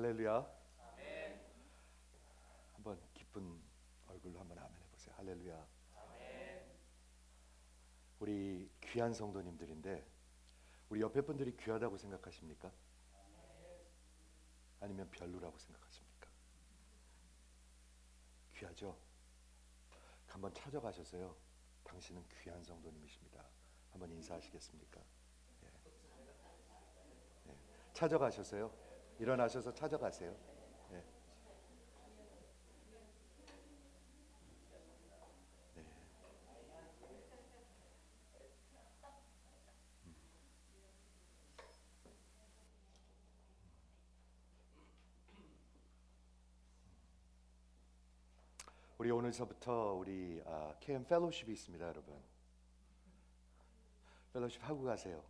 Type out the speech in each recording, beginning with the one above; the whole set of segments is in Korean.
할렐루야. 아멘. 한번 기쁜 얼굴로 한번 아멘 해보세요. 할렐루야. 아멘. 우리 귀한 성도님들인데 우리 옆에 분들이 귀하다고 생각하십니까? 아니면 별로라고 생각하십니까? 귀하죠? 한번 찾아가셔서요. 당신은 귀한 성도님이십니다. 한번 인사하시겠습니까? 예. 예. 찾아가셔서요. 일어나셔서 찾아가세요. 예. 네. 우리 오늘서부터 우리 KM 펠로십이 있습니다, 여러분. 펠로십 하고 가세요.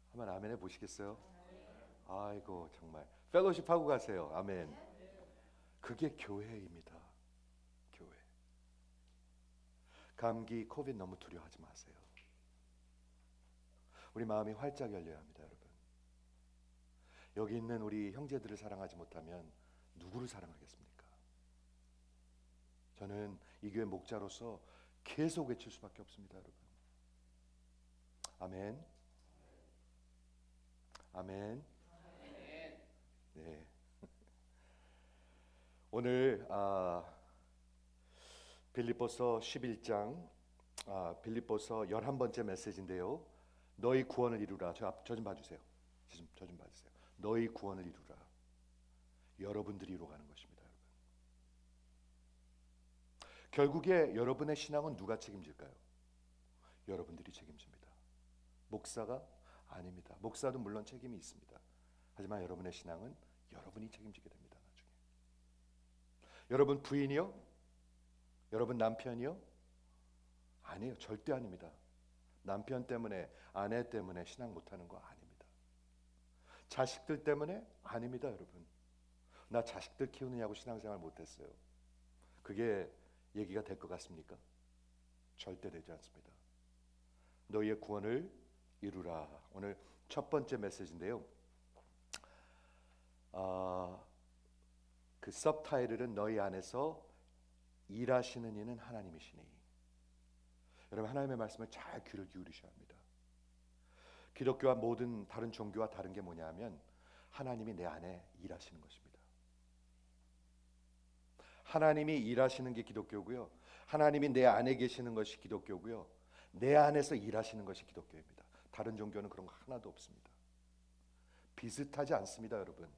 한번 아멘 해보시겠어요? 아이고 정말 펠로십 하고 가세요. 아멘. 그게 교회입니다. 교회. 감기, 코비드 너무 두려워하지 마세요. 우리 마음이 활짝 열려야 합니다, 여러분. 여기 있는 우리 형제들을 사랑하지 못하면 누구를 사랑하겠습니까? 저는 이 교회 목자로서 계속 외칠 수밖에 없습니다, 여러분. 아멘. 아멘. 네. 오늘 빌립보서 11장 빌립보서 11번째 메시지인데요. 너희 구원을 이루라. 저 좀 봐주세요. 저 좀 봐주세요. 너희 구원을 이루라. 여러분들이 이루어가는 것입니다, 여러분. 결국에 여러분의 신앙은 누가 책임질까요? 여러분들이 책임집니다. 목사가 아닙니다. 목사도 물론 책임이 있습니다. 하지만 여러분의 신앙은 여러분이 책임지게 됩니다. 나중에 여러분 부인이요? 여러분 남편이요? 아니에요. 절대 아닙니다. 남편 때문에 아내 때문에 신앙 못하는 거 아닙니다. 자식들 때문에 아닙니다, 여러분. 나 자식들 키우느냐고 신앙생활 못했어요. 그게 얘기가 될 것 같습니까? 절대 되지 않습니다. 너희의 구원을 이루라. 오늘 첫 번째 메시지인데요. 그 서브타이틀은 너희 안에서 일하시는 이는 하나님이시니. 여러분 하나님의 말씀을 잘 귀를 기울이셔야 합니다. 기독교와 모든 다른 종교와 다른 게 뭐냐면 하나님이 내 안에 일하시는 것입니다. 하나님이 일하시는 게 기독교고요. 하나님이 내 안에 계시는 것이 기독교고요. 내 안에서 일하시는 것이 기독교입니다. 다른 종교는 그런 거 하나도 없습니다. 비슷하지 않습니다, 여러분.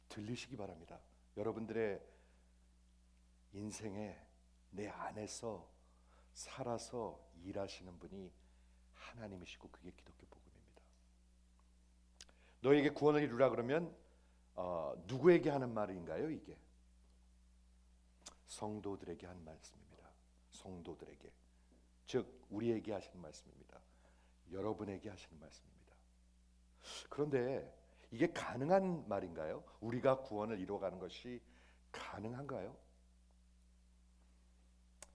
들리시기 바랍니다. 여러분들의 인생에 내 안에서 살아서 일하시는 분이 하나님이시고 그게 기독교 복음입니다. 너에게 구원을 이루라 그러면 누구에게 하는 말인가요? 이게 성도들에게 하는 말씀입니다. 성도들에게, 즉 우리에게 하시는 말씀입니다. 여러분에게 하시는 말씀입니다. 그런데 이게 가능한 말인가요? 우리가 구원을 이루어가는 것이 가능한가요?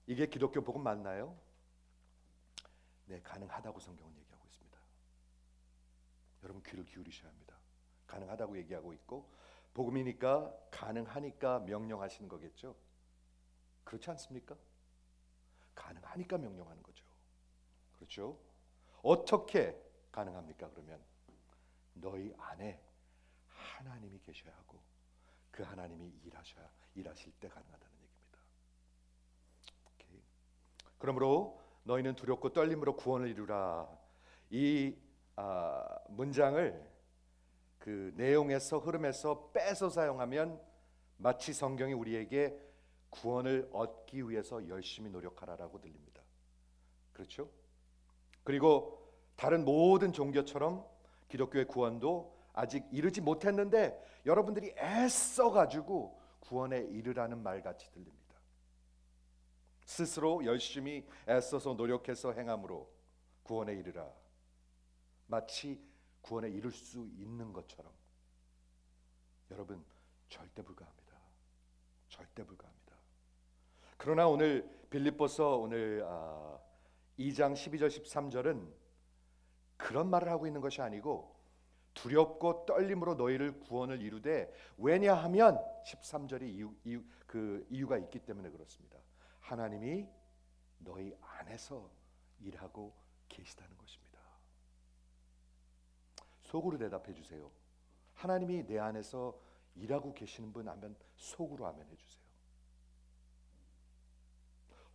이게 기독교 복음 맞나요? 네, 가능하다고 성경은 얘기하고 있습니다. 여러분 귀를 기울이셔야 합니다. 가능하다고 얘기하고 있고 복음이니까 가능하니까 명령하시는 거겠죠? 그렇지 않습니까? 가능하니까 명령하는 거죠. 그렇죠? 어떻게 가능합니까? 그러면 너희 안에 하나님이 계셔야 하고 그 하나님이 일하실 때 가능하다는 얘기입니다. 오케이. 그러므로 너희는 두렵고 떨림으로 구원을 이루라. 이 문장을 그 내용에서 흐름에서 빼서 사용하면 마치 성경이 우리에게 구원을 얻기 위해서 열심히 노력하라라고 들립니다. 그렇죠? 그리고 다른 모든 종교처럼 기독교의 구원도 아직 이르지 못했는데 여러분들이 애써가지고 구원에 이르라는 말 같이 들립니다. 스스로 열심히 애써서 노력해서 행함으로 구원에 이르라. 마치 구원에 이를 수 있는 것처럼. 여러분 절대 불가합니다. 절대 불가합니다. 그러나 오늘 빌립보서 오늘 2장 12절 13절은 그런 말을 하고 있는 것이 아니고 두렵고 떨림으로 너희를 구원을 이루되 왜냐하면 13절에 그 이유가 있기 때문에 그렇습니다. 하나님이 너희 안에서 일하고 계시다는 것입니다. 속으로 대답해 주세요. 하나님이 내 안에서 일하고 계시는 분 하면 속으로 아멘해 주세요.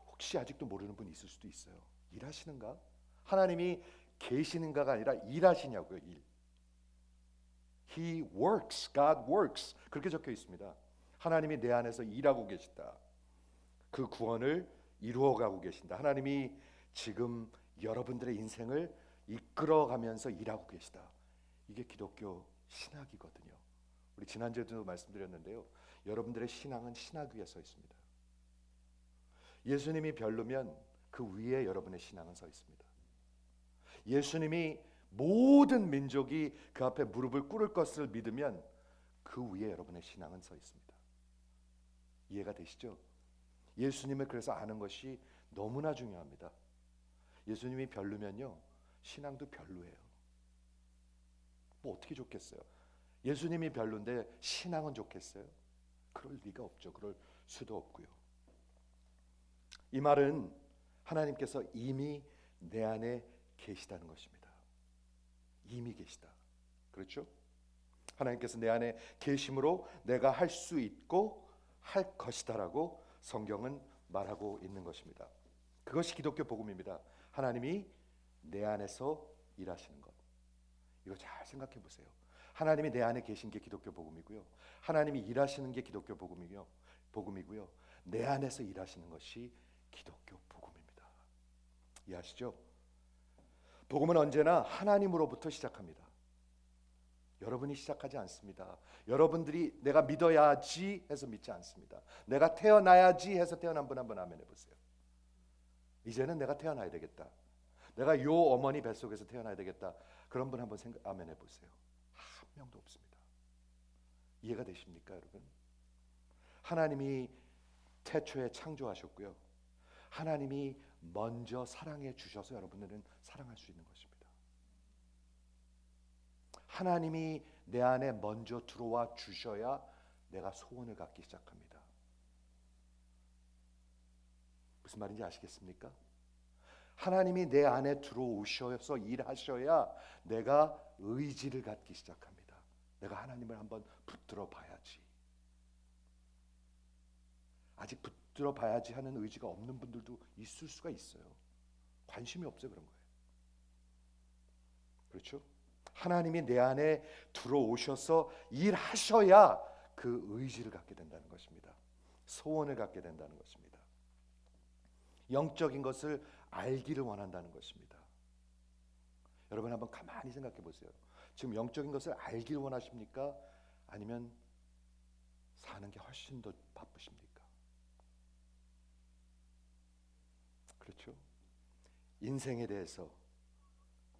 혹시 아직도 모르는 분 있을 수도 있어요. 일하시는가? 하나님이 계시는가가 아니라 일하시냐고요. 일. He works, God works 그렇게 적혀 있습니다. 하나님이 내 안에서 일하고 계시다. 그 구원을 이루어가고 계신다. 하나님이 지금 여러분들의 인생을 이끌어가면서 일하고 계시다. 이게 기독교 신학이거든요. 우리 지난주에도 말씀드렸는데요. 여러분들의 신앙은 신학 위에 서 있습니다. 예수님이 별로면 그 위에 여러분의 신앙은 서 있습니다. 예수님이 모든 민족이 그 앞에 무릎을 꿇을 것을 믿으면 그 위에 여러분의 신앙은 서 있습니다. 이해가 되시죠? 예수님을 그래서 아는 것이 너무나 중요합니다. 예수님이 별로면요 신앙도 별로예요. 뭐 어떻게 좋겠어요? 예수님이 별론데 신앙은 좋겠어요? 그럴 리가 없죠. 그럴 수도 없고요. 이 말은 하나님께서 이미 내 안에 계시다는 것입니다. 이미 계시다. 그렇죠? 하나님께서 내 안에 계심으로 내가 할 수 있고 할 것이다라고 성경은 말하고 있는 것입니다. 그것이 기독교 복음입니다. 하나님이 내 안에서 일하시는 것. 이거 잘 생각해 보세요. 하나님이 내 안에 계신 게 기독교 복음이고요. 하나님이 일하시는 게 기독교 복음이고요. 내 안에서 일하시는 것이 기독교 복음입니다. 이해하시죠? 복음은 언제나 하나님으로부터 시작합니다. 여러분이 시작하지 않습니다. 여러분들이 내가 믿어야지 해서 믿지 않습니다. 내가 태어나야지 해서 태어난 분 한번 아멘 해보세요. 이제는 내가 태어나야 되겠다. 내가 요 어머니 뱃속에서 태어나야 되겠다. 그런 분 한번 아멘 해보세요. 한 명도 없습니다. 이해가 되십니까 여러분? 하나님이 태초에 창조하셨고요. 하나님이 먼저 사랑해 주셔서 여러분들은 사랑할 수 있는 것입니다. 하나님이 내 안에 먼저 들어와 주셔야 내가 소원을 갖기 시작합니다. 무슨 말인지 아시겠습니까? 하나님이 내 안에 들어오셔서 일하셔야 내가 의지를 갖기 시작합니다. 내가 하나님을 한번 붙들어 봐야지. 아직 붙들어 봐야지 하는 의지가 없는 분들도 있을 수가 있어요. 관심이 없어요 그런 거예요. 그렇죠? 하나님이 내 안에 들어오셔서 일하셔야 그 의지를 갖게 된다는 것입니다. 소원을 갖게 된다는 것입니다. 영적인 것을 알기를 원한다는 것입니다. 여러분 한번 가만히 생각해 보세요. 지금 영적인 것을 알기를 원하십니까? 아니면 사는 게 훨씬 더 바쁘십니까? 그렇죠? 인생에 대해서,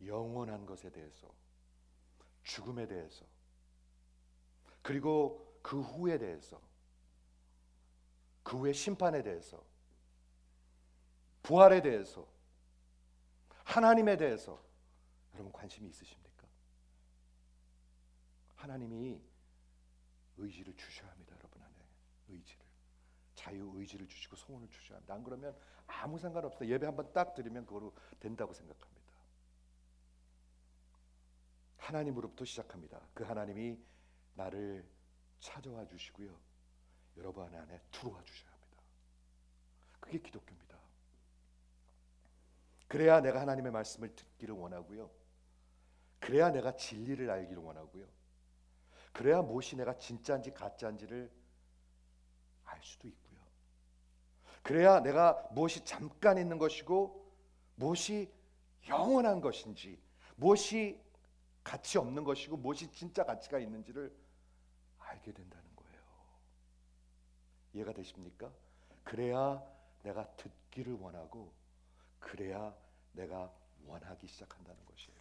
영원한 것에 대해서, 죽음에 대해서, 그리고 그 후에 대해서, 그 후의 심판에 대해서, 부활에 대해서, 하나님에 대해서 여러분 관심이 있으십니까? 하나님이 의지를 주셔야 합니다. 여러분 안에 의지를, 자유 의지를 주시고 소원을 주셔야 합니다. 안 그러면 아무 상관없어요. 예배 한번 딱 드리면 그거로 된다고 생각합니다. 하나님으로부터 시작합니다. 그 하나님이 나를 찾아와 주시고요. 여러분 안에 들어와 주셔야 합니다. 그게 기독교입니다. 그래야 내가 하나님의 말씀을 듣기를 원하고요. 그래야 내가 진리를 알기를 원하고요. 그래야 무엇이 내가 진짜인지 가짜인지를 알 수도 있고요. 그래야 내가 무엇이 잠깐 있는 것이고 무엇이 영원한 것인지, 무엇이 가치 없는 것이고 무엇이 진짜 가치가 있는지를 알게 된다는 거예요. 이해가 되십니까? 그래야 내가 듣기를 원하고 그래야 내가 원하기 시작한다는 것이에요.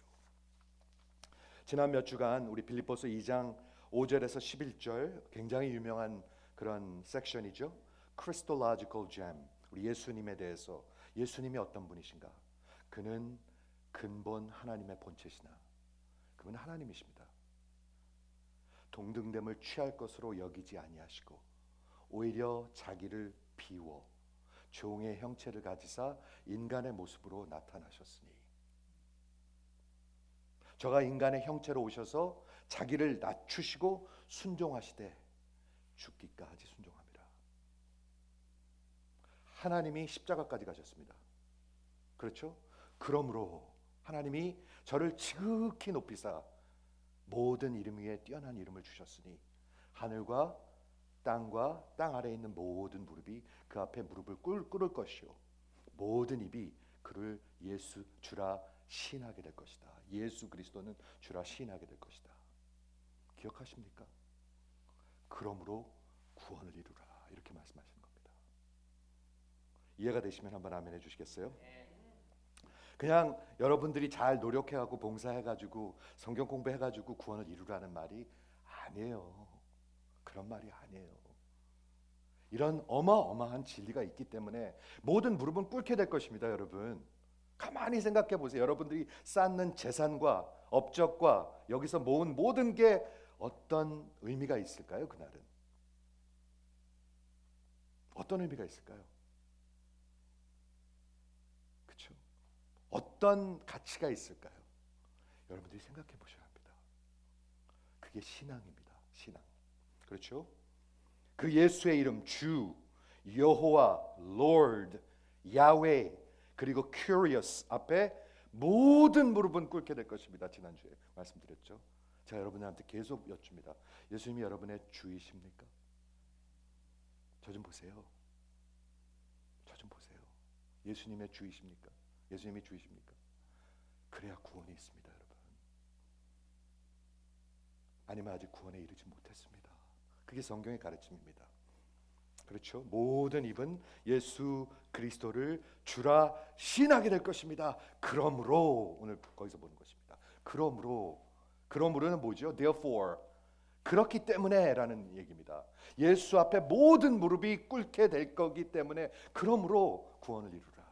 지난 몇 주간 우리 빌립보서 2장 5절에서 11절 굉장히 유명한 그런 섹션이죠. Christological gem. 우리 예수님에 대해서, 예수님이 어떤 분이신가? 그는 근본 하나님의 본체시나 그분은 하나님이십니다. 동등됨을 취할 것으로 여기지 아니하시고 오히려 자기를 비워 종의 형체를 가지사 인간의 모습으로 나타나셨으니 저가 인간의 형체로 오셔서 자기를 낮추시고 순종하시되 죽기까지 순종합니다. 하나님이 십자가까지 가셨습니다. 그렇죠? 그러므로 하나님이 저를 지극히 높이사 모든 이름 위에 뛰어난 이름을 주셨으니 하늘과 땅과 땅 아래에 있는 모든 무릎이 그 앞에 무릎을 꿇을 것이요 모든 입이 그를 예수 주라 시인하게 될 것이다. 예수 그리스도는 주라 시인하게 될 것이다. 기억하십니까? 그러므로 구원을 이루라 이렇게 말씀하시는 겁니다. 이해가 되시면 한번 아멘 해주시겠어요? 그냥 여러분들이 잘 노력해가지고 봉사해가지고 성경 공부해가지고 구원을 이루라는 말이 아니에요. 그런 말이 아니에요. 이런 어마어마한 진리가 있기 때문에 모든 무릎은 꿇게 될 것입니다. 여러분 가만히 생각해 보세요. 여러분들이 쌓는 재산과 업적과 여기서 모은 모든 게 어떤 의미가 있을까요? 그날은 어떤 의미가 있을까요? 그렇죠? 어떤 가치가 있을까요? 여러분들이 생각해 보셔야 합니다. 그게 신앙입니다. 신앙. 그렇죠? 그 예수의 이름 주, 여호와, Lord, 야훼 그리고 Curious 앞에 모든 무릎은 꿇게 될 것입니다. 지난주에 말씀드렸죠. 제가 여러분한테 계속 여쭙니다. 예수님이 여러분의 주이십니까? 저 좀 보세요. 저 좀 보세요. 예수님의 주이십니까? 예수님이 주이십니까? 그래야 구원이 있습니다, 여러분. 아니면 아직 구원에 이르지 못했습니다. 그게 성경의 가르침입니다. 그렇죠? 모든 입은 예수 그리스도를 주라 시인하게 될 것입니다. 그러므로 오늘 거기서 보는 것입니다. 그러므로는 뭐죠? Therefore 그렇기 때문에라는 얘기입니다. 예수 앞에 모든 무릎이 꿇게 될 거기 때문에 그러므로 구원을 이루라.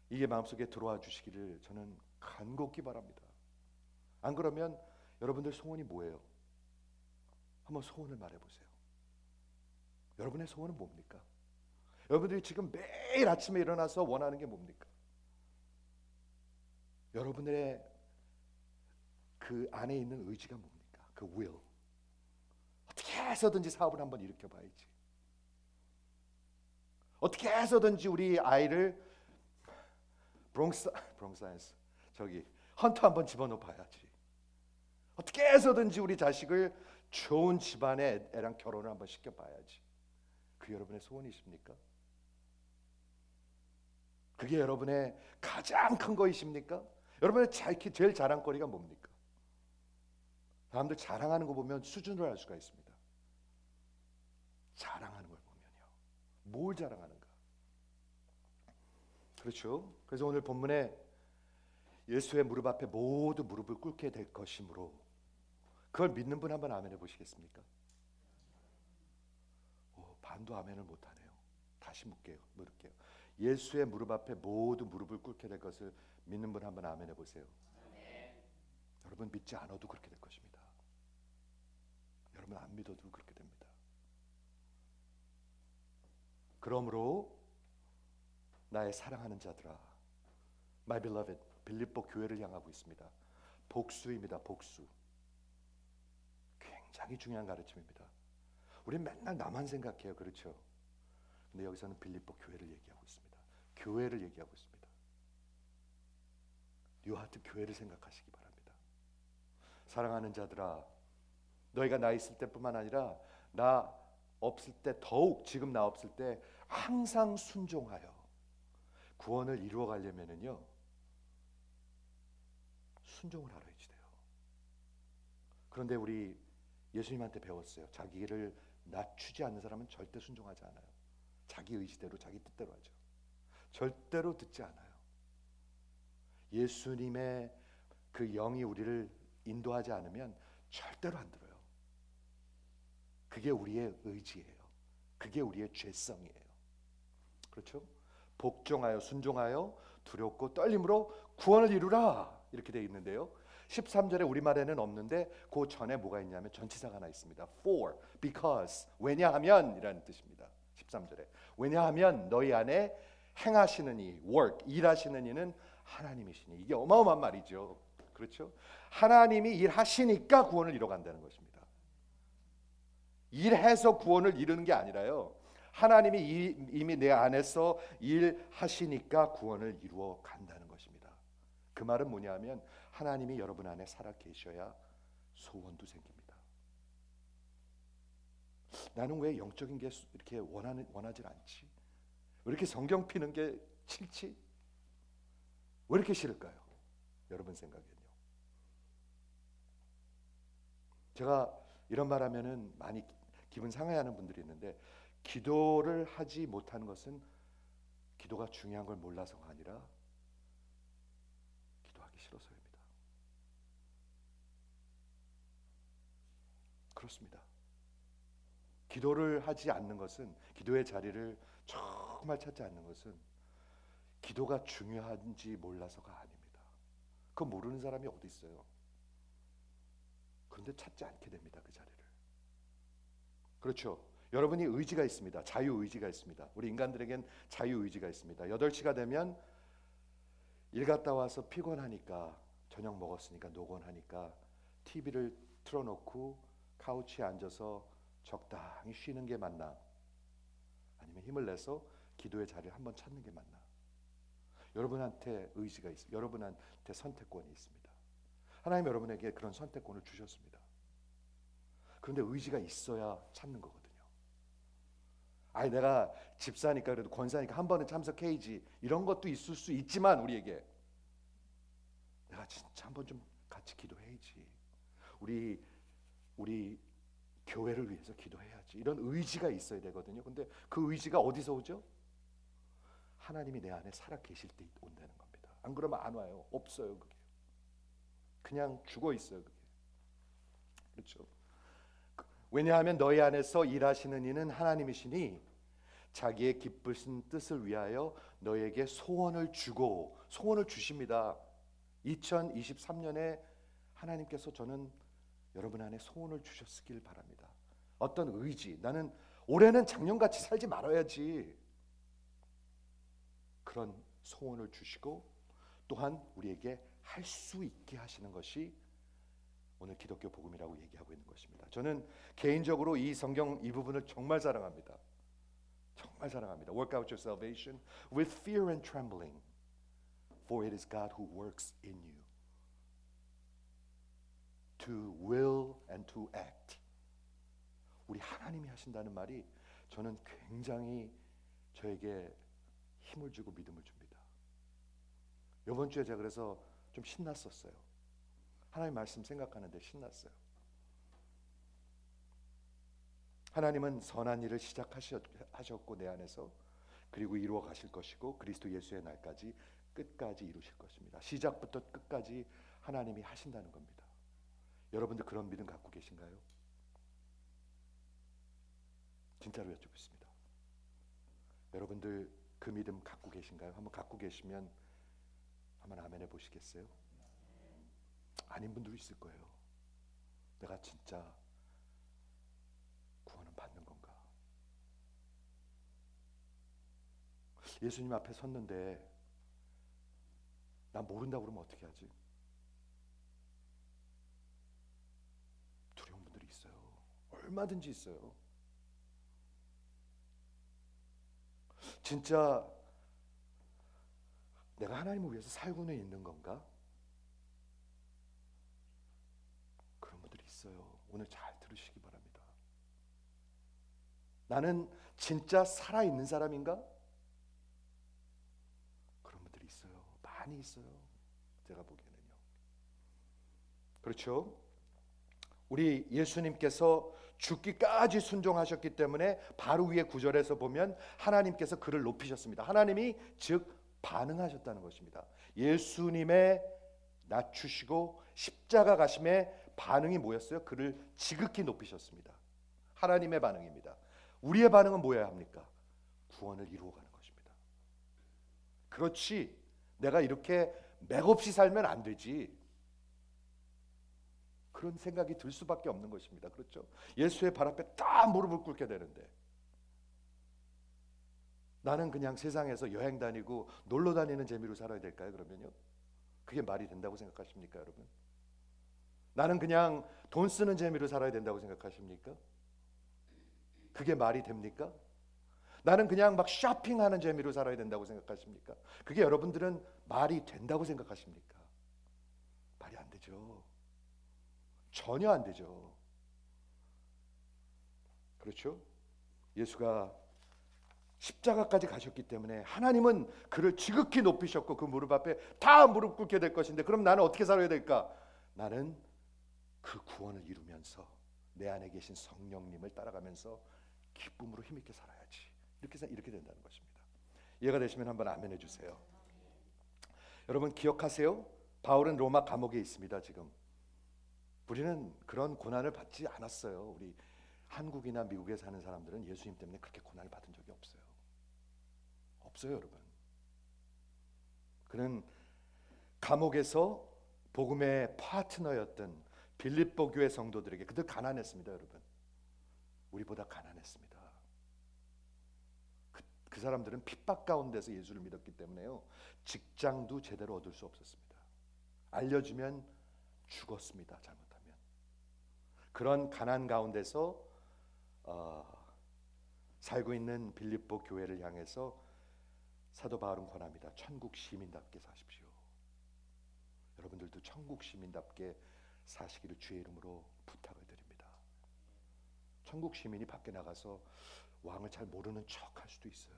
이게 마음속에 들어와 주시기를 저는 간곡히 바랍니다. 안 그러면 여러분들 소원이 뭐예요? 한번 소원을 말해보세요. 여러분의 소원은 뭡니까? 여러분들이 지금 매일 아침에 일어나서 원하는 게 뭡니까? 여러분들의 그 안에 있는 의지가 뭡니까? 그 will. 어떻게 해서든지 사업을 한번 일으켜봐야지. 어떻게 해서든지 우리 아이를 브롱사이언스 저기 헌터 한번 집어넣어봐야지. 어떻게 해서든지 우리 자식을 좋은 집안의 애랑 결혼을 한번 시켜봐야지. 그게 여러분의 소원이십니까? 그게 여러분의 가장 큰 거이십니까? 여러분의 제일 자랑거리가 뭡니까? 사람들 자랑하는 거 보면 수준을 알 수가 있습니다. 자랑하는 걸 보면요. 뭘 자랑하는가? 그렇죠? 그래서 오늘 본문에 예수의 무릎 앞에 모두 무릎을 꿇게 될 것이므로 그걸 믿는 분 한번 아멘 해보시겠습니까? 반도 아멘을 못하네요. 다시 물을게요. 예수의 무릎 앞에 모두 무릎을 꿇게 될 것을 믿는 분 한번 아멘 해보세요. 여러분 믿지 않아도 그렇게 될 것입니다. 여러분 안 믿어도 그렇게 됩니다. 그러므로 나의 사랑하는 자들아, My beloved, 빌립보 교회를 향하고 있습니다. 복수입니다. 복수. 굉장히 중요한 가르침입니다. 우리는 맨날 나만 생각해요. 그렇죠? 근데 여기서는 빌립보 교회를 얘기하고 있습니다. 교회를 얘기하고 있습니다. 뉴하트 교회를 생각하시기 바랍니다. 사랑하는 자들아, 너희가 나 있을 때뿐만 아니라 나 없을 때 더욱 지금 나 없을 때 항상 순종하여 구원을 이루어 가려면은요 순종을 하라야지 돼요. 그런데 우리 예수님한테 배웠어요. 자기를 낮추지 않는 사람은 절대 순종하지 않아요. 자기 의지대로 자기 뜻대로 하죠. 절대로 듣지 않아요. 예수님의 그 영이 우리를 인도하지 않으면 절대로 안 들어요. 그게 우리의 의지예요. 그게 우리의 죄성이에요. 그렇죠? 복종하여 순종하여 두렵고 떨림으로 구원을 이루라 이렇게 되어 있는데요. 13절에 우리말에는 없는데 그 전에 뭐가 있냐면 전치사가 하나 있습니다. For, because, 왜냐하면 이라는 뜻입니다. 13절에 왜냐하면 너희 안에 행하시는 이, work, 일하시는 이는 하나님이시니. 이게 어마어마한 말이죠. 그렇죠? 하나님이 일하시니까 구원을 이뤄간다는 것입니다. 일해서 구원을 이루는 게 아니라요, 하나님이 이미 내 안에서 일하시니까 구원을 이루어 간다는 것입니다. 그 말은 뭐냐면 하나님이 여러분 안에 살아 계셔야 소원도 생깁니다. 나는 왜 영적인 게 이렇게 원하질 않지? 왜 이렇게 성경 피는 게 싫지? 왜 이렇게 싫을까요? 여러분 생각에는요. 제가 이런 말하면은 많이 기분 상해하는 분들이 있는데, 기도를 하지 못하는 것은 기도가 중요한 걸 몰라서가 아니라 기도하기 싫어서입니다. 그렇습니다. 기도를 하지 않는 것은, 기도의 자리를 정말 찾지 않는 것은 기도가 중요한지 몰라서가 아닙니다. 그거 모르는 사람이 어디 있어요. 그런데 찾지 않게 됩니다, 그 자리를. 그렇죠. 여러분이 의지가 있습니다. 자유의지가 있습니다. 우리 인간들에겐 자유의지가 있습니다. 8시가 되면 일 갔다 와서 피곤하니까, 저녁 먹었으니까 노곤하니까 TV를 틀어놓고 카우치에 앉아서 적당히 쉬는 게 맞나? 아니면 힘을 내서 기도의 자리를 한번 찾는 게 맞나? 여러분한테 의지가 있습니다. 여러분한테 선택권이 있습니다. 하나님 여러분에게 그런 선택권을 주셨습니다. 그런데 의지가 있어야 찾는 거거든요. 아니, 내가 집사니까, 그래도 권사니까 한 번은 참석해야지, 이런 것도 있을 수 있지만, 우리에게 내가 진짜 한번 좀 같이 기도해야지, 우리 교회를 위해서 기도해야지, 이런 의지가 있어야 되거든요. 근데 그 의지가 어디서 오죠? 하나님이 내 안에 살아 계실 때 온다는 겁니다. 안 그러면 안 와요. 없어요. 그게 그냥 죽어 있어요. 그게. 그렇죠. 왜냐하면 너희 안에서 일하시는 이는 하나님이시니 자기의 기쁘신 뜻을 위하여 너에게 소원을 주고, 소원을 주십니다. 2023년에 하나님께서 저는 여러분 안에 소원을 주셨길 바랍니다. 어떤 의지, 나는 올해는 작년같이 살지 말아야지, 그런 소원을 주시고 또한 우리에게 할 수 있게 하시는 것이 오늘 기독교 복음이라고 얘기하고 있는 것입니다. 저는 개인적으로 이 성경 이 부분을 정말 사랑합니다. 정말 사랑합니다. Work out your salvation with fear and trembling, for it is God who works in you to will and to act. 우리 하나님이 하신다는 말이 저는 굉장히 저에게 힘을 주고 믿음을 줍니다. 이번 주에 제가 그래서 좀 신났었어요. 하나님 말씀 생각하는데 신났어요. 하나님은 선한 일을 시작하셨고 내 안에서, 그리고 이루어 가실 것이고 그리스도 예수의 날까지 끝까지 이루실 것입니다. 시작부터 끝까지 하나님이 하신다는 겁니다. 여러분들 그런 믿음 갖고 계신가요? 진짜로 여쭙습니다. 여러분들 그 믿음 갖고 계신가요? 한번 갖고 계시면 한번 아멘 해보시겠어요? 아닌 분도 있을 거예요. 내가 진짜 구원은 받는 건가? 예수님 앞에 섰는데 나 모른다고 그러면 어떻게 하지? 두려운 분들이 있어요. 얼마든지 있어요. 진짜 내가 하나님을 위해서 살고는 있는 건가? 그런 분들이 있어요. 오늘 잘 들으시기 바랍니다. 나는 진짜 살아있는 사람인가? 그런 분들이 있어요. 많이 있어요. 제가 보기에는요. 그렇죠? 우리 예수님께서 죽기까지 순종하셨기 때문에 바로 위에 9절에서 보면 하나님께서 그를 높이셨습니다. 하나님이 즉 반응하셨다는 것입니다. 예수님의 낮추시고 십자가 가심의 반응이 뭐였어요? 그를 지극히 높이셨습니다. 하나님의 반응입니다. 우리의 반응은 뭐여야 합니까? 구원을 이루어가는 것입니다. 그렇지, 내가 이렇게 맥없이 살면 안 되지. 그런 생각이 들 수밖에 없는 것입니다. 그렇죠? 예수의 발 앞에 다 무릎을 꿇게 되는데 나는 그냥 세상에서 여행 다니고 놀러 다니는 재미로 살아야 될까요? 그러면요. 그게 말이 된다고 생각하십니까, 여러분? 나는 그냥 돈 쓰는 재미로 살아야 된다고 생각하십니까? 그게 말이 됩니까? 나는 그냥 막 쇼핑하는 재미로 살아야 된다고 생각하십니까? 그게 여러분들은 말이 된다고 생각하십니까? 말이 안 되죠. 전혀 안 되죠. 그렇죠? 예수가 십자가까지 가셨기 때문에 하나님은 그를 지극히 높이셨고 그 무릎 앞에 다 무릎 꿇게 될 것인데, 그럼 나는 어떻게 살아야 될까? 나는 그 구원을 이루면서 내 안에 계신 성령님을 따라가면서 기쁨으로 힘있게 살아야지. 이렇게 된다는 것입니다. 이해가 되시면 한번 아멘 해주세요. 여러분 기억하세요? 바울은 로마 감옥에 있습니다. 지금 우리는 그런 고난을 받지 않았어요. 우리 한국이나 미국에 사는 사람들은 예수님 때문에 그렇게 고난을 받은 적이 없어요. 없어요, 여러분. 그는 감옥에서 복음의 파트너였던 빌립보 교회 성도들에게, 그들 가난했습니다, 여러분. 우리보다 가난했습니다. 그 사람들은 핍박 가운데서 예수를 믿었기 때문에요, 직장도 제대로 얻을 수 없었습니다. 알려주면 죽었습니다, 잘못하면. 그런 가난 가운데서 살고 있는 빌립보 교회를 향해서 사도 바울은 권합니다. 천국 시민답게 사십시오. 여러분들도 천국 시민답게 사시기를 주의 이름으로 부탁을 드립니다. 천국 시민이 밖에 나가서 왕을 잘 모르는 척 할 수도 있어요.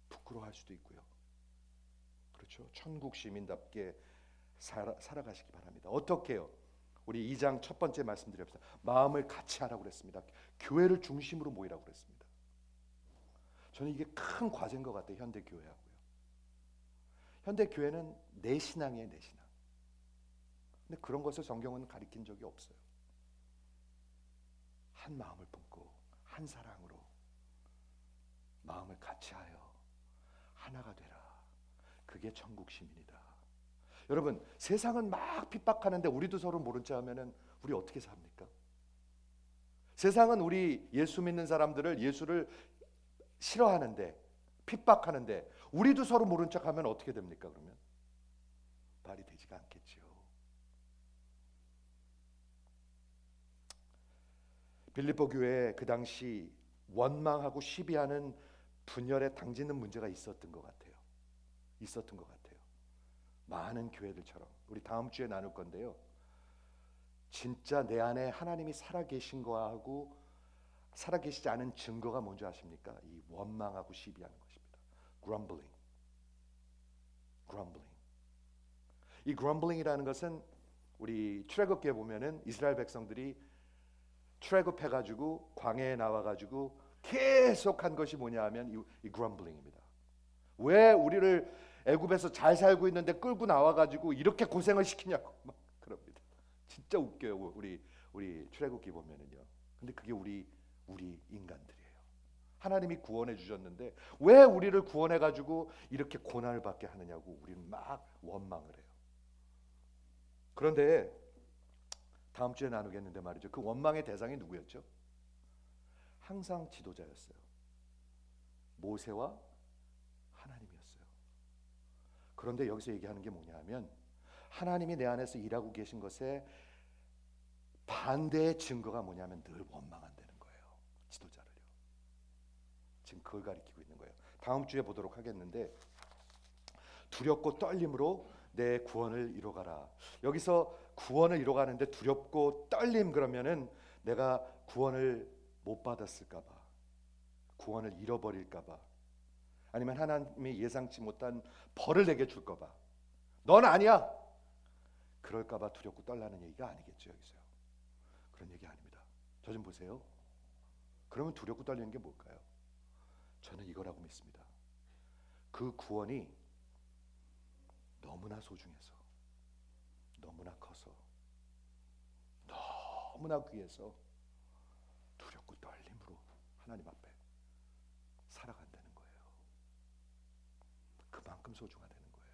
부끄러워할 수도 있고요. 그렇죠? 천국 시민답게 살아가시기 바랍니다. 어떻게요? 우리 2장 첫 번째 말씀드렸습니다. 마음을 같이 하라고 그랬습니다. 교회를 중심으로 모이라고 그랬습니다. 저는 이게 큰 과제인 것 같아요. 현대 교회하고요. 현대 교회는 내 신앙이에요, 내 신앙. 근데 그런 것을 성경은 가리킨 적이 없어요. 한 마음을 품고 한 사랑으로 마음을 같이하여 하나가 되라. 그게 천국 시민이다. 여러분, 세상은 막 핍박하는데 우리도 서로 모른 체 하면은 우리 어떻게 삽니까? 세상은 우리 예수 믿는 사람들을, 예수를 싫어하는데, 핍박하는데 우리도 서로 모른 척하면 어떻게 됩니까? 그러면 말이 되지가 않겠지요. 빌립보 교회에 그 당시 원망하고 시비하는 분열에 당짓는 문제가 있었던 것 같아요. 많은 교회들처럼. 우리 다음 주에 나눌 건데요, 진짜 내 안에 하나님이 살아계신 거하고 살아계시지 않은 증거가 뭔지 아십니까? 이 원망하고 시비하는 것입니다. grumbling. 이 grumbling이라는 것은 우리 출애굽기에 보면은 이스라엘 백성들이 출애굽해가지고 광야에 나와가지고 계속 한 것이 뭐냐 하면 이 grumbling입니다. 왜 우리를 애굽에서 잘 살고 있는데 끌고 나와가지고 이렇게 고생을 시키냐고 막 그럽니다. 진짜 웃겨요. 우리 출애굽기 보면은요. 근데 그게 우리 인간들이에요. 하나님이 구원해 주셨는데 왜 우리를 구원해 가지고 이렇게 고난을 받게 하느냐고 우리는 막 원망을 해요. 그런데 다음 주에 나누겠는데 말이죠. 그 원망의 대상이 누구였죠? 항상 지도자였어요. 모세와 하나님이었어요. 그런데 여기서 얘기하는 게 뭐냐 하면 하나님이 내 안에서 일하고 계신 것에 반대의 증거가 뭐냐면 늘 원망한다는 거예요. 지도자를요. 지금 그걸 가리키고 있는 거예요. 다음 주에 보도록 하겠는데, 두렵고 떨림으로 내 구원을 이뤄가라. 여기서 구원을 이뤄가는데 두렵고 떨림, 그러면은 내가 구원을 못 받았을까 봐, 구원을 잃어버릴까 봐, 아니면 하나님이 예상치 못한 벌을 내게 줄까 봐, 넌 아니야, 그럴까 봐 두렵고 떨라는 얘기가 아니겠죠. 여기서요. 그런 얘기 아닙니다. 저 좀 보세요. 그러면 두렵고 떨리는 게 뭘까요? 저는 이거라고 믿습니다. 그 구원이 너무나 소중해서, 너무나 커서, 너무나 귀해서 두렵고 떨림으로 하나님 앞에 살아간다는 거예요. 그만큼 소중하다는 거예요.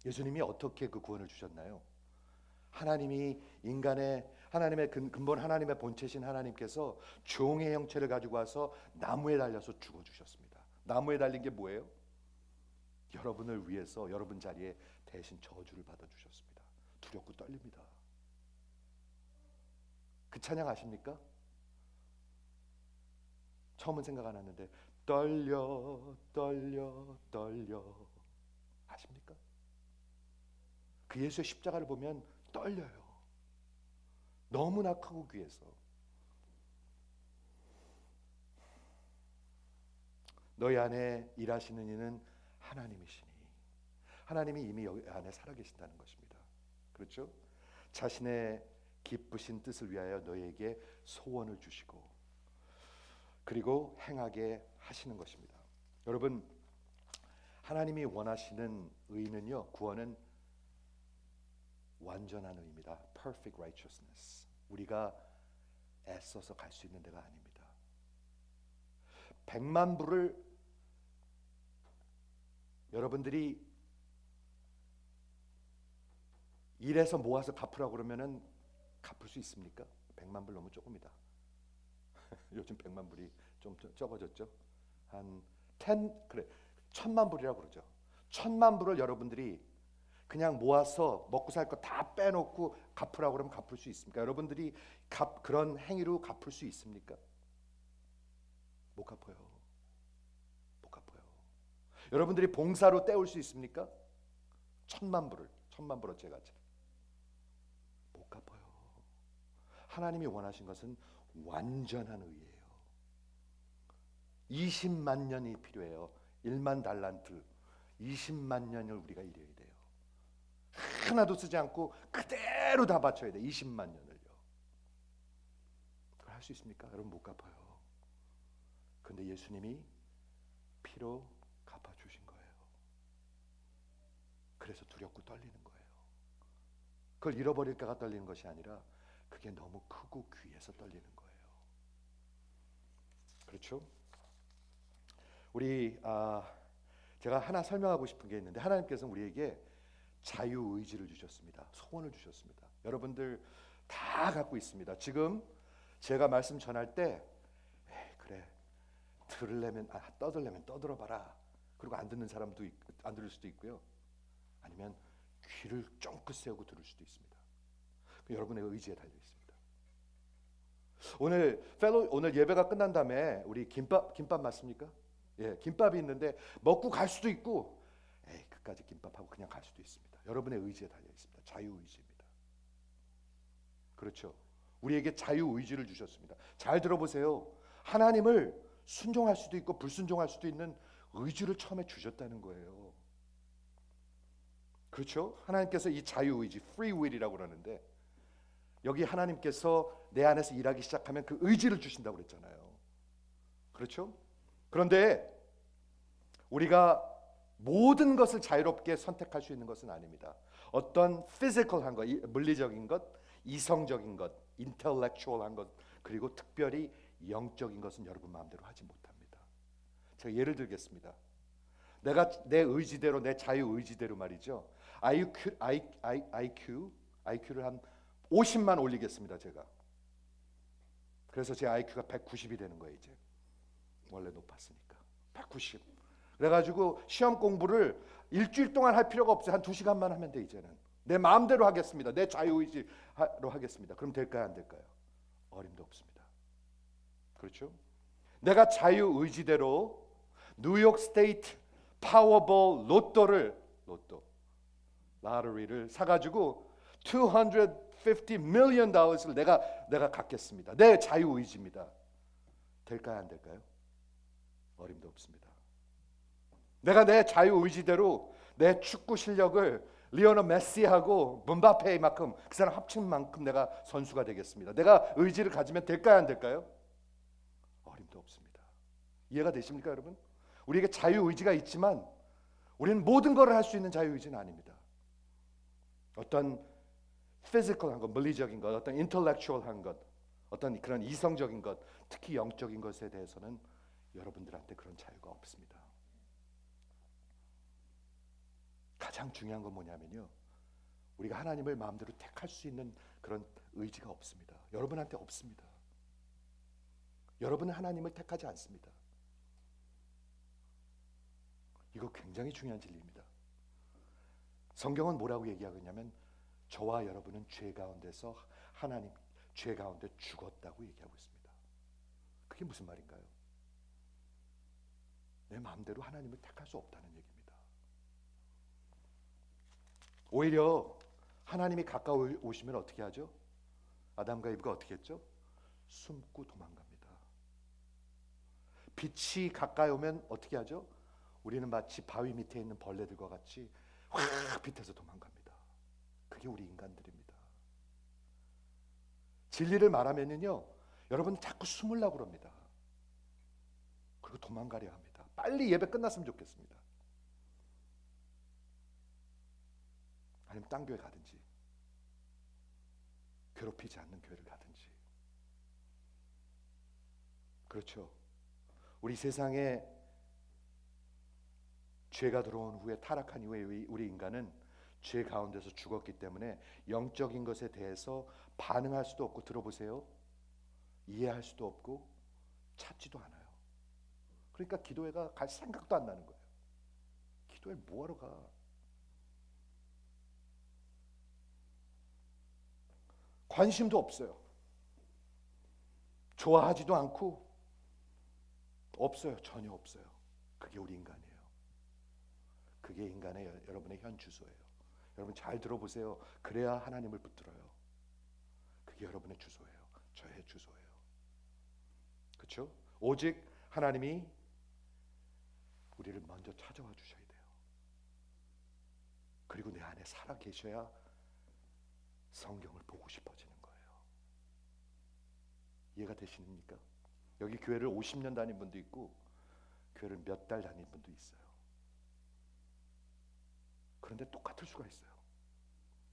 예수님이 어떻게 그 구원을 주셨나요? 하나님의 근본 하나님의 본체신 하나님께서 종의 형체를 가지고 와서 나무에 달려서 죽어 주셨습니다. 나무에 달린 게 뭐예요? 여러분을 위해서 여러분 자리에 대신 저주를 받아 주셨습니다. 두렵고 떨립니다. 그 찬양 아십니까? 처음은 생각 안 하는데 떨려 떨려 떨려 아십니까? 그 예수의 십자가를 보면 떨려요. 너무나 크고 귀해서. 너희 안에 일하시는 이는 하나님이시니 하나님이 이미 여기 안에 살아계신다는 것입니다. 그렇죠? 자신의 기쁘신 뜻을 위하여 너희에게 소원을 주시고 그리고 행하게 하시는 것입니다. 여러분, 하나님이 원하시는 의는요, 구원은 완전한 의입니다. Perfect righteousness. 우리가 애써서 갈 수 있는 데가 아닙니다. 100만 불을 여러분들이 일해서 모아서 갚으라고 그러면은 갚을 수 있습니까? 100만 불 너무 조금이다. 요즘 100만 불이 좀 적어졌죠. 한 1000만 불이라고 그러죠. 1000만 불을 여러분들이 그냥 모아서 먹고 살 거 다 빼놓고 갚으라고 그러면 갚을 수 있습니까? 여러분들이 그런 행위로 갚을 수 있습니까? 못 갚아요. 못 갚아요. 여러분들이 봉사로 때울 수 있습니까? 1000만 불 어째가지 못 갚아요. 하나님이 원하신 것은 완전한 의예요. 20만 년이 필요해요. 1만 달란트 20만 년을 우리가 일해야 돼요. 하나도 쓰지 않고 그대로 다 바쳐야 돼. 20만 년을요. 그걸 할 수 있습니까? 여러분 못 갚아요. 그런데 예수님이 피로 갚아주신 거예요. 그래서 두렵고 떨리는 거예요. 그걸 잃어버릴까가 떨리는 것이 아니라 그게 너무 크고 귀해서 떨리는 거예요. 그렇죠? 제가 하나 설명하고 싶은 게 있는데 하나님께서는 우리에게 자유의지를 주셨습니다. 소원을 주셨습니다. 여러분들 다 갖고 있습니다. 지금 제가 말씀 전할 때 그래 떠들려면 떠들어봐라. 그리고 안 듣는 사람도 안 들을 수도 있고요. 아니면 귀를 쫑긋 세우고 들을 수도 있습니다. 여러분의 의지에 달려 있습니다. 오늘 예배가 끝난 다음에 우리 김밥 맞습니까? 예, 김밥이 있는데 먹고 갈 수도 있고 그까지 김밥하고 그냥 갈 수도 있습니다. 여러분의 의지에 달려 있습니다. 자유의지입니다. 그렇죠? 우리에게 자유의지를 주셨습니다. 잘 들어보세요. 하나님을 순종할 수도 있고 불순종할 수도 있는 의지를 처음에 주셨다는 거예요. 그렇죠? 하나님께서 이 자유의지, free will이라고 그러는데 여기 하나님께서 내 안에서 일하기 시작하면 그 의지를 주신다고 그랬잖아요. 그렇죠? 그런데 우리가 모든 것을 자유롭게 선택할 수 있는 것은 아닙니다. 어떤 피지컬한 것, 물리적인 것, 이성적인 것, 인텔렉추얼한 것, 그리고 특별히 영적인 것은 여러분 마음대로 하지 못합니다. 제가 예를 들겠습니다. 내가 내 의지대로, 내 자유 의지대로 말이죠. IQ를 한 50만 올리겠습니다. 제가. 그래서 제 IQ가 190이 되는 거예요. 이제 원래 높았으니까 190. 그래가지고 시험 공부를 일주일 동안 할 필요가 없어요. 한 2시간만 하면 돼. 이제는 내 마음대로 하겠습니다. 내 자유의지로 하겠습니다. 그럼 될까요? 안 될까요? 어림도 없습니다. 그렇죠? 내가 자유의지대로 뉴욕 스테이트 파워볼 라터리를 사가지고 $250 million 내가 갖겠습니다. 내 자유의지입니다. 될까요? 안 될까요? 어림도 없습니다. 내가 내 자유의지대로 내 축구 실력을 리오넬 메시하고 문바페만큼 그 사람 합친 만큼 내가 선수가 되겠습니다. 내가 의지를 가지면 될까요? 안 될까요? 어림도 없습니다. 이해가 되십니까 여러분? 우리에게 자유의지가 있지만 우리는 모든 것을 할 수 있는 자유의지는 아닙니다. 어떤 피지컬한 것, 물리적인 것, 어떤 인텔렉추얼한 것, 어떤 그런 이성적인 것, 특히 영적인 것에 대해서는 여러분들한테 그런 자유가 없습니다. 가장 중요한 건 뭐냐면요, 우리가 하나님을 마음대로 택할 수 있는 그런 의지가 없습니다. 여러분한테 없습니다. 여러분은 하나님을 택하지 않습니다. 이거 굉장히 중요한 진리입니다. 성경은 뭐라고 얘기하고 있냐면 저와 여러분은 죄 가운데서 하나님 죄 가운데 죽었다고 얘기하고 있습니다. 그게 무슨 말인가요? 내 마음대로 하나님을 택할 수 없다는 얘기입니다. 오히려 하나님이 가까워 오시면 어떻게 하죠? 아담과 이브가 어떻게 했죠? 숨고 도망갑니다. 빛이 가까이 오면 어떻게 하죠? 우리는 마치 바위 밑에 있는 벌레들과 같이 확 빛에서 도망갑니다. 그게 우리 인간들입니다. 진리를 말하면요, 여러분 자꾸 숨으려고 그럽니다. 그리고 도망가려 합니다. 빨리 예배 끝났으면 좋겠습니다. 아니면 딴 교회 가든지, 괴롭히지 않는 교회를 가든지. 그렇죠. 우리 세상에 죄가 들어온 후에, 타락한 이후에 우리 인간은 죄 가운데서 죽었기 때문에 영적인 것에 대해서 반응할 수도 없고, 들어보세요, 이해할 수도 없고 찾지도 않아요. 그러니까 기도회가 갈 생각도 안 나는 거예요. 기도회 뭐하러 가? 관심도 없어요. 좋아하지도 않고 없어요. 전혀 없어요. 그게 우리 인간이에요. 그게 인간의 여러분의 현 주소예요. 여러분 잘 들어보세요. 그래야 하나님을 붙들어요. 그게 여러분의 주소예요. 저의 주소예요. 그렇죠? 오직 하나님이 우리를 먼저 찾아와 주셔야 돼요. 그리고 내 안에 살아 계셔야 성경을 보고 싶어지는 거예요. 이해가 되십니까? 여기 교회를 50년 다닌 분도 있고 교회를 몇 달 다닌 분도 있어요. 그런데 똑같을 수가 있어요.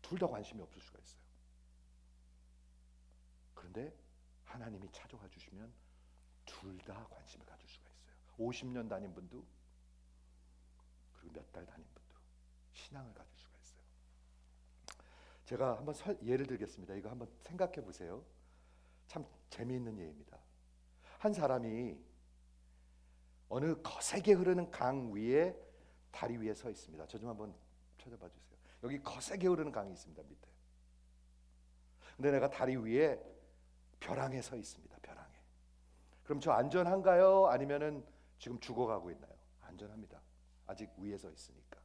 둘 다 관심이 없을 수가 있어요. 그런데 하나님이 찾아와 주시면 둘 다 관심을 가질 수가 있어요. 50년 다닌 분도 그리고 몇 달 다닌 분도 신앙을 가질 수가 있어요. 제가 한번 예를 들겠습니다. 이거 한번 생각해 보세요. 참 재미있는 예입니다. 한 사람이 어느 거세게 흐르는 강 위에, 다리 위에 서 있습니다. 저 좀 한번 찾아봐 주세요. 여기 거세게 흐르는 강이 있습니다, 밑에. 근데 내가 다리 위에 벼랑에 서 있습니다. 벼랑에. 그럼 저 안전한가요? 아니면은 지금 죽어가고 있나요? 안전합니다. 아직 위에 서 있으니까.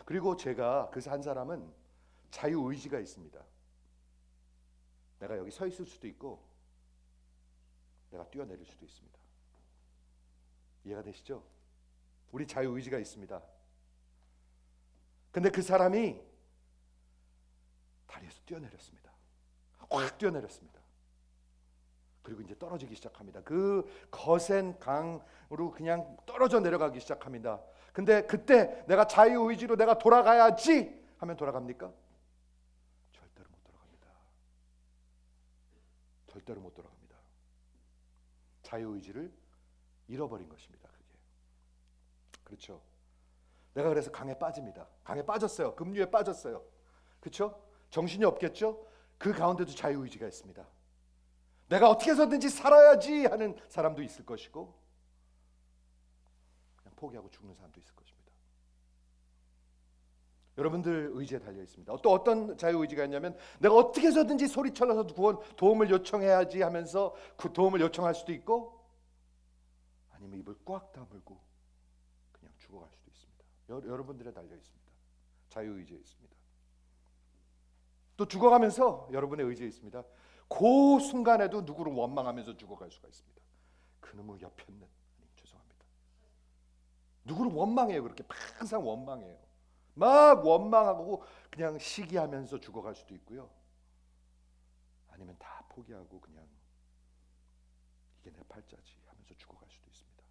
그리고 제가 그 한 사람은 자유의지가 있습니다. 내가 여기 서 있을 수도 있고 내가 뛰어내릴 수도 있습니다. 이해가 되시죠? 우리 자유의지가 있습니다. 근데 그 사람이 다리에서 뛰어내렸습니다. 확 뛰어내렸습니다. 그리고 이제 떨어지기 시작합니다. 그 거센 강으로 그냥 떨어져 내려가기 시작합니다. 근데 그때 내가 자유의지로 내가 돌아가야지 하면 돌아갑니까? 절대로 못 돌아갑니다. 절대로 못 돌아갑니다. 자유의지를 잃어버린 것입니다. 그게. 그렇죠? 내가 그래서 강에 빠집니다. 강에 빠졌어요. 급류에 빠졌어요. 그렇죠? 정신이 없겠죠? 그 가운데도 자유의지가 있습니다. 내가 어떻게 해서든지 살아야지 하는 사람도 있을 것이고 그냥 포기하고 죽는 사람도 있을 것입니다. 여러분들 의지에 달려 있습니다. 또 어떤 자유의지가 있냐면 내가 어떻게 해서든지 소리쳐서 도움을 요청해야지 하면서 그 도움을 요청할 수도 있고, 아니면 입을 꽉 다물고 그냥 죽어갈 수도 있습니다. 여러분들에 달려 있습니다. 자유의지에 있습니다. 또 죽어가면서 여러분의 의지에 있습니다. 그 순간에도 누구를 원망하면서 죽어갈 수가 있습니다. 그놈의 옆였는, 죄송합니다. 누구를 원망해요. 그렇게 항상 원망해요. 막 원망하고 그냥 시기하면서 죽어갈 수도 있고요. 아니면 다 포기하고 그냥 이게 내 팔자지 하면서 죽어갈 수도 있습니다.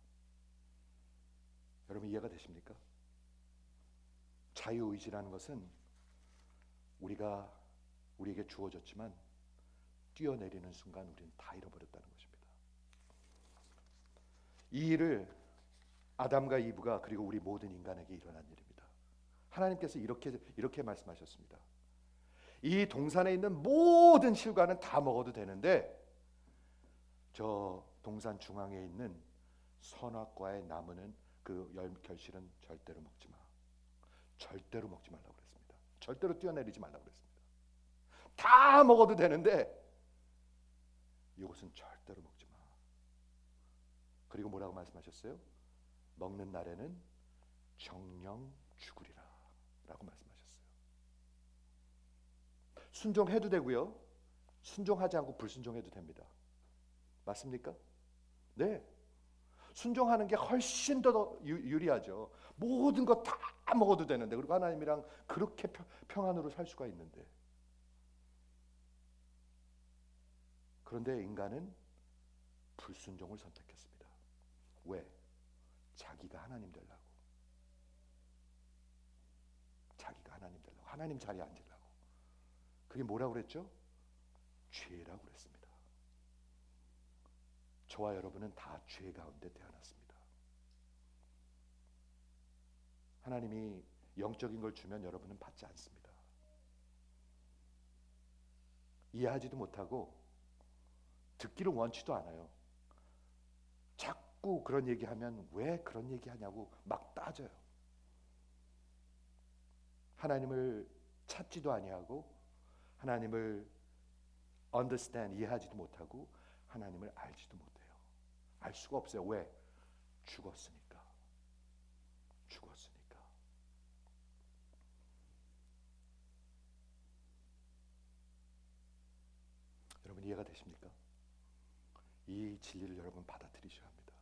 여러분 이해가 되십니까? 자유의지라는 것은 우리에게 주어졌지만 뛰어내리는 순간 우리는 다 잃어버렸다는 것입니다. 이 일을 아담과 이브가 그리고 우리 모든 인간에게 일어난 일입니다. 하나님께서 이렇게 말씀하셨습니다. 이 동산에 있는 모든 실과는 다 먹어도 되는데 저 동산 중앙에 있는 선악과의 나무는 그 결실은 절대로 먹지 마. 절대로 먹지 말라고 그랬습니다. 절대로 뛰어내리지 말라고 그랬습니다. 다 먹어도 되는데 이것은 절대로 먹지 마. 그리고 뭐라고 말씀하셨어요? 먹는 날에는 정령 죽으리라 라고 말씀하셨어요. 순종해도 되고요, 순종하지 않고 불순종해도 됩니다. 맞습니까? 네. 순종하는 게 훨씬 더 유리하죠. 모든 거 다 먹어도 되는데, 그리고 하나님이랑 그렇게 평안으로 살 수가 있는데, 그런데 인간은 불순종을 선택했습니다. 왜? 자기가 하나님 되려고. 자기가 하나님 되려고. 하나님 자리에 앉으려고. 그게 뭐라고 그랬죠? 죄라고 그랬습니다. 저와 여러분은 다 죄 가운데 태어났습니다. 하나님이 영적인 걸 주면 여러분은 받지 않습니다. 이해하지도 못하고 듣기를 원치도 않아요. 자꾸 그런 얘기하면 왜 그런 얘기하냐고 막 따져요. 하나님을 찾지도 아니하고 하나님을 understand, 이해하지도 못하고 하나님을 알지도 못해요. 알 수가 없어요. 왜? 죽었으니까. 죽었으니까. 여러분 이해가 되십니까? 이 진리를 여러분 받아들이셔야 합니다.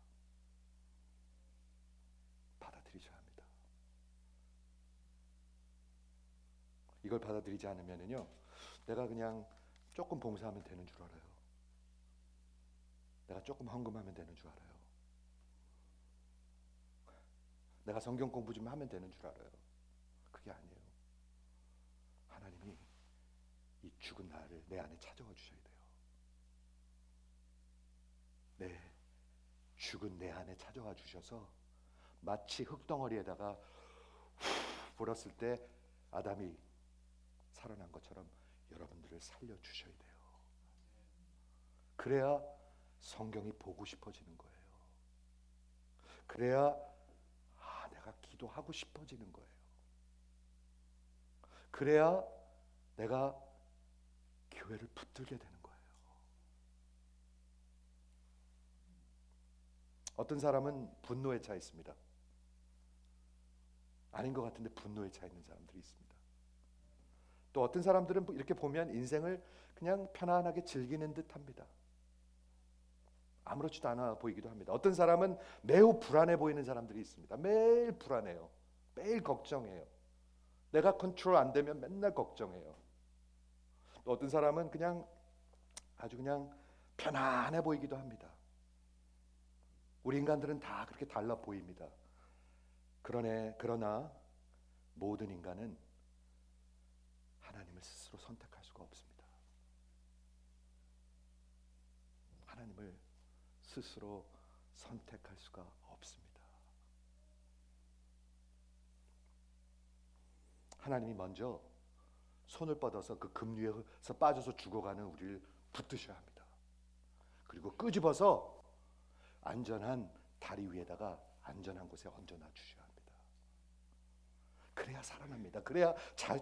받아들이셔야 합니다. 이걸 받아들이지 않으면요, 내가 그냥 조금 봉사하면 되는 줄 알아요. 내가 조금 헌금하면 되는 줄 알아요. 내가 성경 공부 좀 하면 되는 줄 알아요. 그게 아니에요. 하나님이 이 죽은 나를 내 안에 찾아와 주셔야 돼요. 네, 죽은 내 안에 찾아와 주셔서 마치 흙덩어리에다가 후 불었을 때 아담이 살아난 것처럼 여러분들을 살려주셔야 돼요. 그래야 성경이 보고 싶어지는 거예요. 그래야 내가 기도하고 싶어지는 거예요. 그래야 내가 교회를 붙들게 되는 거예요. 어떤 사람은 분노에 차 있습니다. 아닌 것 같은데 분노에 차 있는 사람들이 있습니다. 또 어떤 사람들은 이렇게 보면 인생을 그냥 편안하게 즐기는 듯 합니다. 아무렇지도 않아 보이기도 합니다. 어떤 사람은 매우 불안해 보이는 사람들이 있습니다. 매일 불안해요. 매일 걱정해요. 내가 컨트롤 안 되면 맨날 걱정해요. 또 어떤 사람은 그냥 아주 그냥 편안해 보이기도 합니다. 우리 인간들은 다 그렇게 달라 보입니다. 그러나 모든 인간은 하나님을 스스로 선택할 수가 없습니다. 하나님을 스스로 선택할 수가 없습니다. 하나님이 먼저 손을 뻗어서 그 급류에서 빠져서 죽어가는 우리를 붙드셔야 합니다. 그리고 끄집어서 안전한 다리 위에다가 안전한 곳에 얹어놔 주셔야 합니다. 그래야 살아납니다. 그래야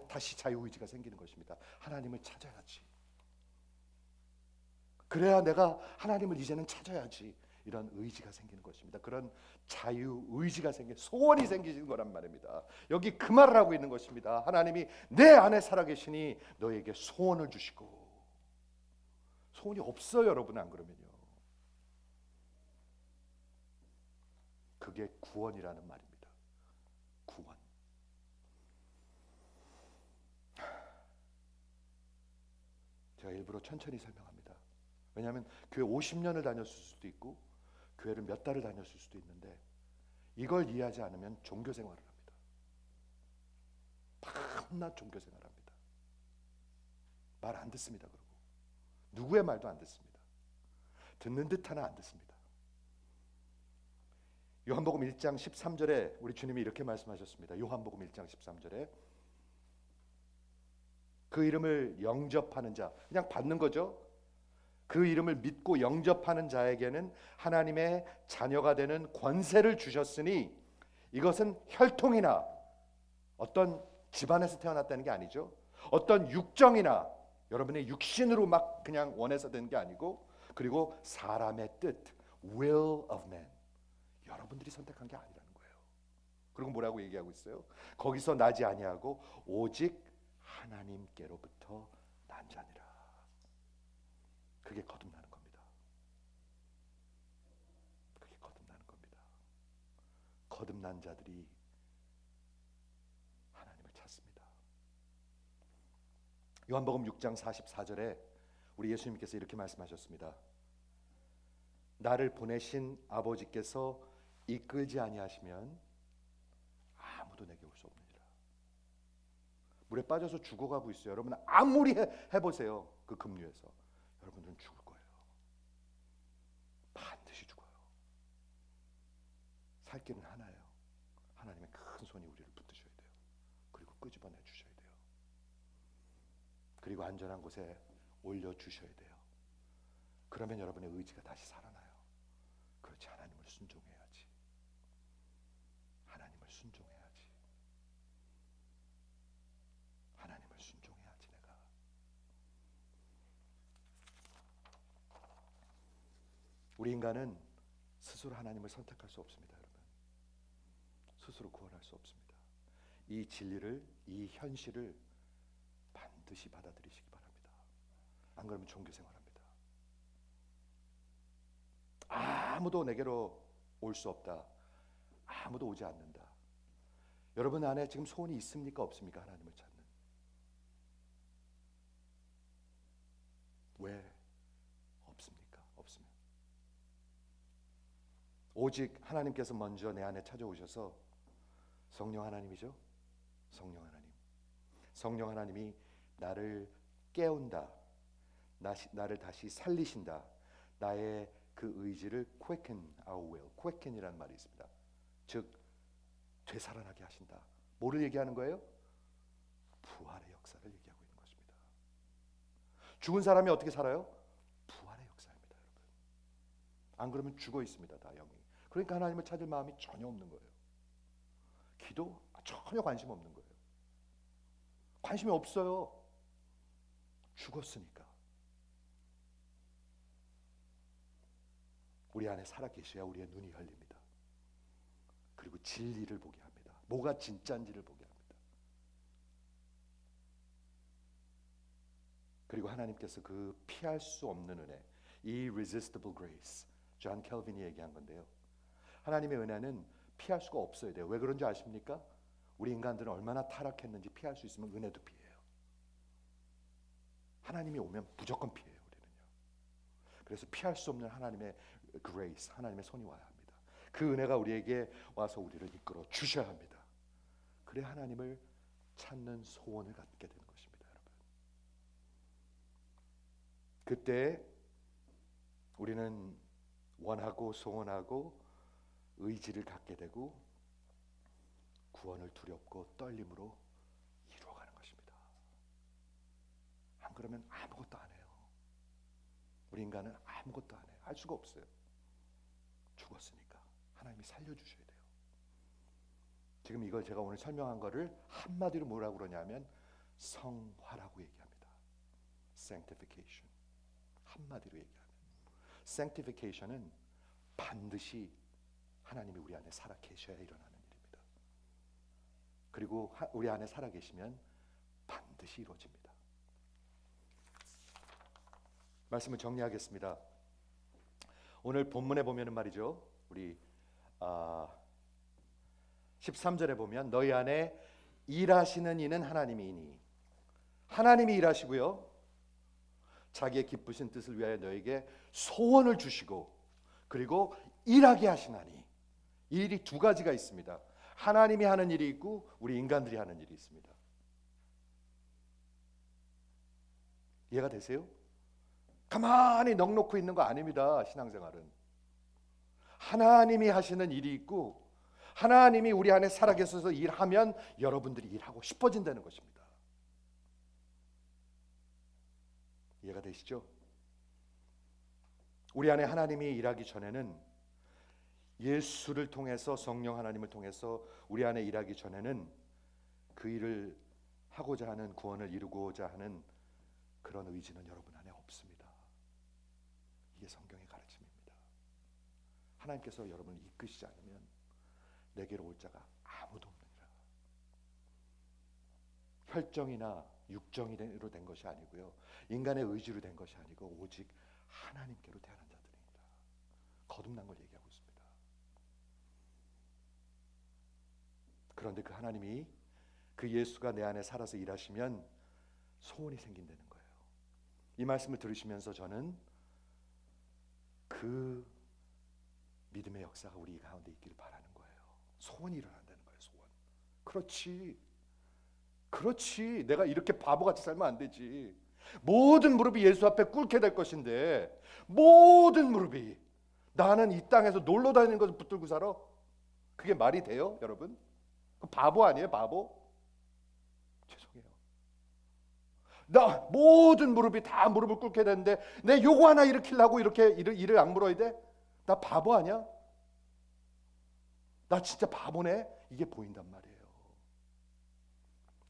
다시 자유의지가 생기는 것입니다. 하나님을 찾아야지. 그래야 내가 하나님을 이제는 찾아야지. 이런 의지가 생기는 것입니다. 그런 자유의지가 소원이 생기는 거란 말입니다. 여기 그 말을 하고 있는 것입니다. 하나님이 내 안에 살아계시니 너에게 소원을 주시고. 소원이 없어요, 여러분. 안 그러면요. 그게 구원이라는 말입니다. 구원. 제가 일부러 천천히 설명합니다. 왜냐하면 교회 50년을 다녔을 수도 있고 교회를 몇 달을 다녔을 수도 있는데 이걸 이해하지 않으면 종교 생활을 합니다. 밤낮 종교 생활을 합니다. 말 안 듣습니다. 그리고 누구의 말도 안 듣습니다. 듣는 듯 하나 안 듣습니다. 요한복음 1장 13절에 우리 주님이 이렇게 말씀하셨습니다. 요한복음 1장 13절에 그 이름을 영접하는 자, 그냥 받는 거죠. 그 이름을 믿고 영접하는 자에게는 하나님의 자녀가 되는 권세를 주셨으니 이것은 혈통이나 어떤 집안에서 태어났다는 게 아니죠. 어떤 육정이나 여러분의 육신으로 막 그냥 원해서 된 게 아니고, 그리고 사람의 뜻, will of man, 여러분들이 선택한 게 아니라는 거예요. 그리고 뭐라고 얘기하고 있어요? 거기서 나지 아니하고 오직 하나님께로부터 난 자니라. 그게 거듭나는 겁니다. 그게 거듭나는 겁니다. 거듭난 자들이 하나님을 찾습니다. 요한복음 6장 44절에 우리 예수님께서 이렇게 말씀하셨습니다. 나를 보내신 아버지께서 이끌지 아니하시면 아무도 내게 올 수 없느니라. 물에 빠져서 죽어가고 있어요. 여러분 아무리 해보세요. 그 급류에서 여러분들은 죽을 거예요. 반드시 죽어요. 살 길은 하나예요. 하나님의 큰 손이 우리를 붙드셔야 돼요. 그리고 끄집어내 주셔야 돼요. 그리고 안전한 곳에 올려주셔야 돼요. 그러면 여러분의 의지가 다시 살아나요. 그렇지, 하나님을 순종해야지. 하나님을 순종해야지. 하나님을 순종해야지. 내가 우리 인간은 스스로 하나님을 선택할 수 없습니다. 여러분, 스스로 구원할 수 없습니다. 이 진리를, 이 현실을 반드시 받아들이시기 바랍니다. 안 그러면 종교생활합니다. 아무도 내게로 올 수 없다. 아무도 오지 않는다. 여러분 안에 지금 소원이 있습니까? 없습니까? 하나님을 찾는. 왜 없습니까? 없으면 오직 하나님께서 먼저 내 안에 찾아오셔서 성령 하나님이죠. 성령 하나님. 성령 하나님이 나를 깨운다. 나를 다시 살리신다. 나의 그 의지를 quicken our will. quicken이라는 말이 있습니다. 즉 되살아나게 하신다. 뭐를 얘기하는 거예요? 부활의 역사를 얘기하고 있는 것입니다. 죽은 사람이 어떻게 살아요? 부활의 역사입니다, 여러분. 안 그러면 죽어 있습니다, 다 영이. 그러니까 하나님을 찾을 마음이 전혀 없는 거예요. 기도 전혀 관심 없는 거예요. 관심이 없어요. 죽었으니까. 우리 안에 살아계셔야 우리의 눈이 열립니다. 그리고 진리를 보게 합니다. 뭐가 진짜인지를 보게 합니다. 그리고 하나님께서 그 피할 수 없는 은혜, irresistible grace, 존 켈빈이 얘기한 건데요. 하나님의 은혜는 피할 수가 없어야 돼요. 왜 그런지 아십니까? 우리 인간들은 얼마나 타락했는지 피할 수 있으면 은혜도 피해요. 하나님이 오면 무조건 피해요, 우리는요. 그래서 피할 수 없는 하나님의 grace, 하나님의 손이 와야 합니다. 그 은혜가 우리에게 와서 우리를 이끌어 주셔야 합니다. 그래 하나님을 찾는 소원을 갖게 되는 것입니다, 여러분. 그때 우리는 원하고 소원하고 의지를 갖게 되고 구원을 두렵고 떨림으로 이루어가는 것입니다. 안 그러면 아무것도 안 해요. 우리 인간은 아무것도 안 해요. 할 수가 없어요. 죽었으니까 하나님이 살려주셔야 돼요. 지금 이걸 제가 오늘 설명한 거를 한마디로 뭐라고 그러냐면 성화라고 얘기합니다. sanctification. 한마디로 얘기하면 sanctification은 반드시 하나님이 우리 안에 살아 계셔야 일어나는 일입니다. 그리고 우리 안에 살아 계시면 반드시 이루어집니다. 말씀을 정리하겠습니다. 오늘 본문에 보면은 말이죠. 우리 13절에 보면 너희 안에 일하시는 이는 하나님이니, 하나님이 일하시고요. 자기의 기쁘신 뜻을 위하여 너에게 소원을 주시고 그리고 일하게 하시나니. 이 일이 두 가지가 있습니다. 하나님이 하는 일이 있고 우리 인간들이 하는 일이 있습니다. 이해가 되세요? 가만히 넋놓고 있는 거 아닙니다. 신앙생활은 하나님이 하시는 일이 있고 하나님이 우리 안에 살아계셔서 일하면 여러분들이 일하고 싶어진다는 것입니다. 이해가 되시죠? 우리 안에 하나님이 일하기 전에는, 예수를 통해서, 성령 하나님을 통해서 우리 안에 일하기 전에는 그 일을 하고자 하는, 구원을 이루고자 하는 그런 의지는 여러분 안에 없습니다. 이게 성경의 가르침입니다. 하나님께서 여러분을 이끄시지 않으면 내게로 올 자가 아무도 없느니라. 혈정이나 육정으로 된 것이 아니고요, 인간의 의지로 된 것이 아니고 오직 하나님께로 태어난 자들입니다. 거듭난 걸 얘기하고 있습니다. 그런데 그 하나님이, 그 예수가 내 안에 살아서 일하시면 소원이 생긴다는 거예요. 이 말씀을 들으시면서 저는 그 믿음의 역사가 우리 가운데 있기를 바라는 거예요. 소원이 일어난다는 거예요. 소원. 그렇지. 내가 이렇게 바보같이 살면 안 되지. 모든 무릎이 예수 앞에 꿇게 될 것인데, 모든 무릎이, 나는 이 땅에서 놀러 다니는 것을 붙들고 살아? 그게 말이 돼요, 여러분? 그 바보 아니에요, 바보? 죄송해요. 나 모든 무릎이 다 무릎을 꿇게 되는데 내 요거 하나 일으키려고 이렇게 일을 악물어야 돼? 나 바보 아니야? 나 진짜 바보네? 이게 보인단 말이에요.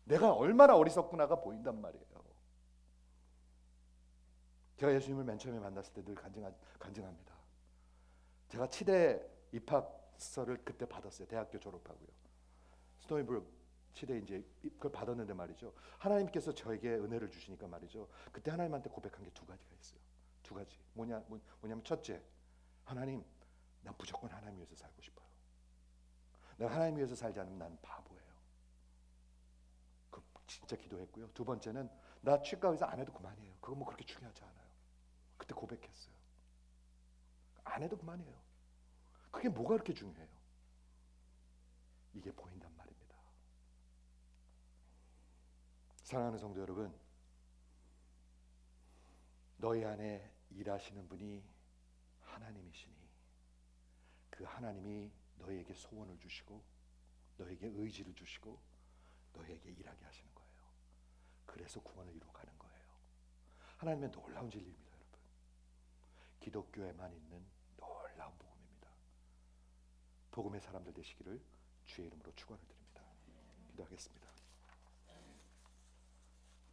내가 얼마나 어리석구나가 보인단 말이에요. 제가 예수님을 맨 처음에 만났을 때 늘 간증합니다. 제가 치대 입학서를 그때 받았어요. 대학교 졸업하고요. 스토니브룩 치대 이제 그걸 받았는데 말이죠, 하나님께서 저에게 은혜를 주시니까 말이죠, 그때 하나님한테 고백한 게 두 가지가 있어요. 두 가지. 뭐냐면 첫째, 하나님, 난 무조건 하나님 위해서 살고 싶어요. 내가 하나님 위해서 살지 않으면 난 바보예요. 그 진짜 기도했고요. 두 번째는, 나 치과 의사 안 해도 그만이에요. 그거 뭐 그렇게 중요하지 않아요. 그때 고백했어요. 안 해도 그만이에요. 그게 뭐가 그렇게 중요해요? 이게 보인단 말입니다. 사랑하는 성도 여러분, 너희 안에 일하시는 분이 하나님이시니 그 하나님이 너희에게 소원을 주시고 너희에게 의지를 주시고 너희에게 일하게 하시는 거예요. 그래서 구원을 이루어가는 거예요. 하나님의 놀라운 진리입니다, 여러분. 기독교에만 있는 놀라운 복음입니다. 복음의 사람들 되시기를 주의 이름으로 축원을 드립니다. 기도하겠습니다.